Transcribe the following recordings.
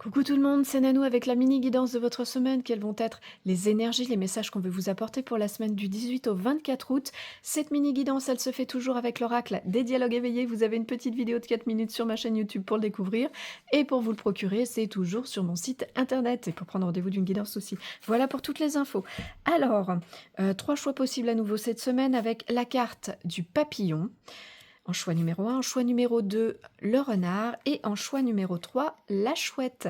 Coucou tout le monde, c'est Nanou avec la mini guidance de votre semaine. Quelles vont être les énergies, les messages qu'on veut vous apporter pour la semaine du 18 au 24 août. Cette mini guidance, elle se fait toujours avec l'oracle des dialogues éveillés. Vous avez une petite vidéo de 4 minutes sur ma chaîne YouTube pour le découvrir. Et pour vous le procurer, c'est toujours sur mon site internet. Et pour prendre rendez-vous d'une guidance aussi. Voilà pour toutes les infos. Alors, 3 choix possibles à nouveau cette semaine avec la carte du papillon. En choix numéro 1, en choix numéro 2, le renard et en choix numéro 3, la chouette.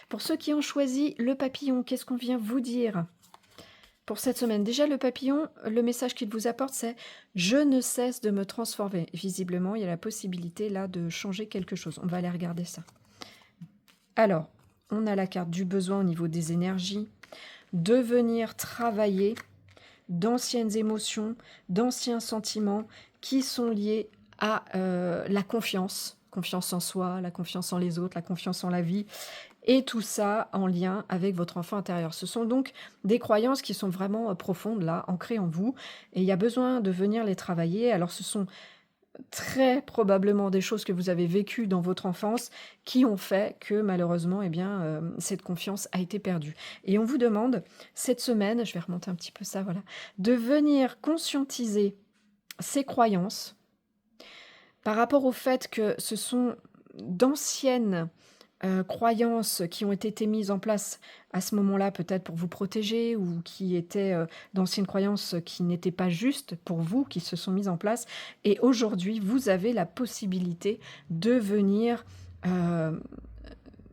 Pour ceux qui ont choisi le papillon, qu'est-ce qu'on vient vous dire pour cette semaine? Déjà, le papillon, le message qu'il vous apporte, c'est « Je ne cesse de me transformer ». Visiblement, il y a la possibilité là de changer quelque chose. On va aller regarder ça. Alors, on a la carte du besoin au niveau des énergies, de venir travailler d'anciennes émotions, d'anciens sentiments qui sont liés à la confiance en soi, la confiance en les autres, la confiance en la vie, et tout ça en lien avec votre enfant intérieur. Ce sont donc des croyances qui sont vraiment profondes, là, ancrées en vous, et il y a besoin de venir les travailler. Alors ce sont très probablement des choses que vous avez vécues dans votre enfance qui ont fait que malheureusement, eh bien, cette confiance a été perdue. Et on vous demande cette semaine, je vais remonter un petit peu ça, voilà, de venir conscientiser ces croyances par rapport au fait que ce sont d'anciennes, croyances qui ont été mises en place à ce moment-là, peut-être pour vous protéger ou qui étaient, d'anciennes croyances qui n'étaient pas justes pour vous, qui se sont mises en place et aujourd'hui, vous avez la possibilité de venir, hem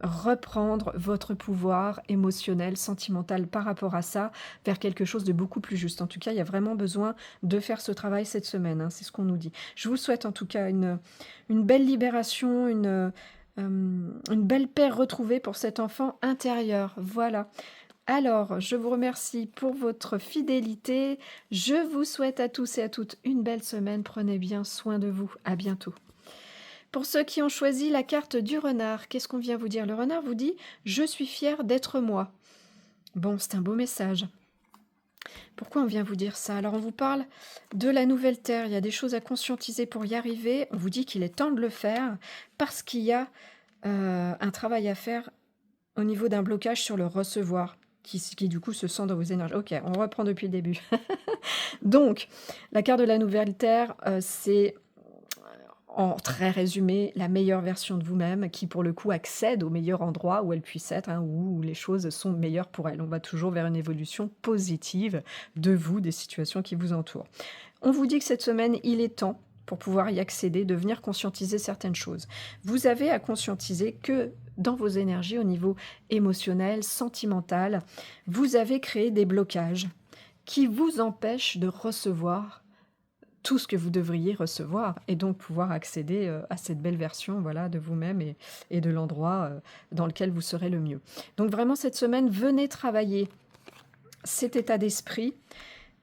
reprendre votre pouvoir émotionnel, sentimental par rapport à ça, vers quelque chose de beaucoup plus juste. En tout cas, il y a vraiment besoin de faire ce travail cette semaine, hein, c'est ce qu'on nous dit. Je vous souhaite en tout cas une belle libération, une belle paix retrouvée pour cet enfant intérieur. Voilà. Alors, je vous remercie pour votre fidélité. Je vous souhaite à tous et à toutes une belle semaine. Prenez bien soin de vous. À bientôt. Pour ceux qui ont choisi la carte du renard, qu'est-ce qu'on vient vous dire? Le renard vous dit: «Je suis fier d'être moi». Bon, c'est un beau message. Pourquoi on vient vous dire ça? Alors on vous parle de la nouvelle terre, il y a des choses à conscientiser pour y arriver. On vous dit qu'il est temps de le faire parce qu'il y a, un travail à faire au niveau d'un blocage sur le recevoir qui du coup se sent dans vos énergies. OK, on reprend depuis le début. Donc, la carte de la nouvelle terre, c'est en très résumé, la meilleure version de vous-même qui, pour le coup, accède au meilleur endroit où elle puisse être, hein, où les choses sont meilleures pour elle. On va toujours vers une évolution positive de vous, des situations qui vous entourent. On vous dit que cette semaine, il est temps, pour pouvoir y accéder, de venir conscientiser certaines choses. Vous avez à conscientiser que dans vos énergies, au niveau émotionnel, sentimental, vous avez créé des blocages qui vous empêchent de recevoir tout ce que vous devriez recevoir et donc pouvoir accéder, à cette belle version, voilà, de vous-même et de l'endroit, dans lequel vous serez le mieux. Donc vraiment cette semaine, venez travailler cet état d'esprit.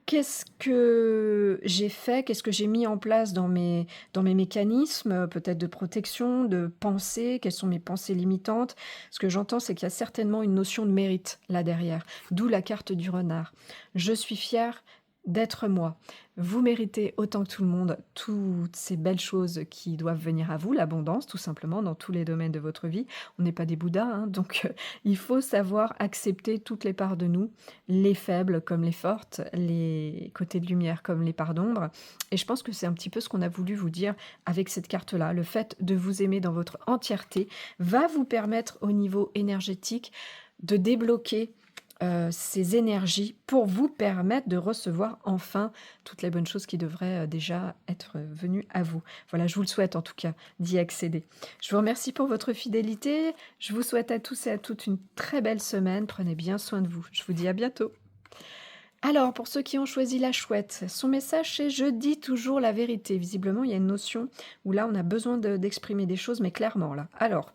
Qu'est-ce que j'ai fait? Qu'est-ce que j'ai mis en place dans mes mécanismes, peut-être de protection, de pensée? Quelles sont mes pensées limitantes? Ce que j'entends, c'est qu'il y a certainement une notion de mérite là derrière, d'où la carte du renard. Je suis fière d'être moi. Vous méritez autant que tout le monde toutes ces belles choses qui doivent venir à vous, l'abondance tout simplement dans tous les domaines de votre vie. On n'est pas des bouddhas, hein, donc il faut savoir accepter toutes les parts de nous, les faibles comme les fortes, les côtés de lumière comme les parts d'ombre. Et je pense que c'est un petit peu ce qu'on a voulu vous dire avec cette carte-là. Le fait de vous aimer dans votre entièreté va vous permettre au niveau énergétique de débloquer ces énergies pour vous permettre de recevoir enfin toutes les bonnes choses qui devraient déjà être venues à vous. Voilà, je vous le souhaite en tout cas d'y accéder. Je vous remercie pour votre fidélité. Je vous souhaite à tous et à toutes une très belle semaine. Prenez bien soin de vous. Je vous dis à bientôt. Alors, pour ceux qui ont choisi la chouette, son message c'est «Je dis toujours la vérité». Visiblement, il y a une notion où là, on a besoin d'exprimer des choses, mais clairement là. Alors,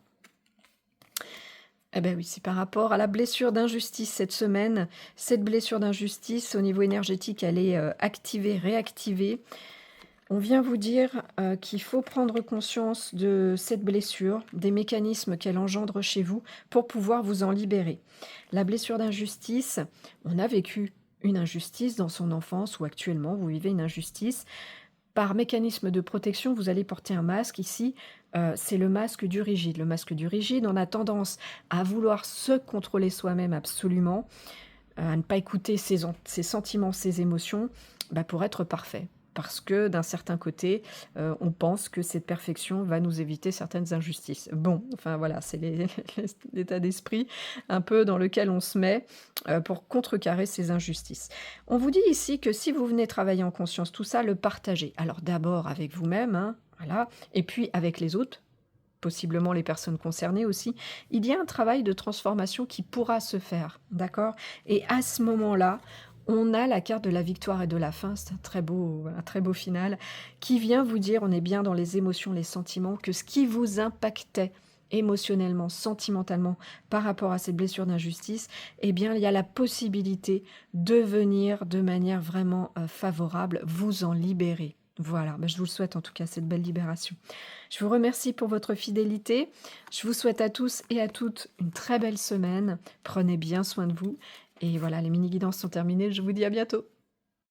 eh ben oui, c'est par rapport à la blessure d'injustice cette semaine. Cette blessure d'injustice, au niveau énergétique, elle est, activée, réactivée. On vient vous dire, qu'il faut prendre conscience de cette blessure, des mécanismes qu'elle engendre chez vous pour pouvoir vous en libérer. La blessure d'injustice, on a vécu une injustice dans son enfance ou actuellement vous vivez une injustice. par mécanisme de protection, vous allez porter un masque ici, c'est le masque du rigide. Le masque du rigide, on a tendance à vouloir se contrôler soi-même absolument, à ne pas écouter ses sentiments, ses émotions, bah, pour être parfait. Parce que d'un certain côté, on pense que cette perfection va nous éviter certaines injustices. Bon, enfin voilà, c'est l'état d'esprit un peu dans lequel on se met, pour contrecarrer ces injustices. On vous dit ici que si vous venez travailler en conscience tout ça, le partager. Alors d'abord avec vous-même, hein, voilà, et puis avec les autres, possiblement les personnes concernées aussi, il y a un travail de transformation qui pourra se faire, d'accord? Et à ce moment-là, on a la carte de la victoire et de la fin, c'est un très beau final, qui vient vous dire, on est bien dans les émotions, les sentiments, que ce qui vous impactait émotionnellement, sentimentalement, par rapport à cette blessure d'injustice, eh bien, il y a la possibilité de venir de manière vraiment favorable, vous en libérer. Voilà, bah, je vous le souhaite en tout cas, cette belle libération. Je vous remercie pour votre fidélité. Je vous souhaite à tous et à toutes une très belle semaine. Prenez bien soin de vous. Et voilà, les mini-guidances sont terminées. Je vous dis à bientôt.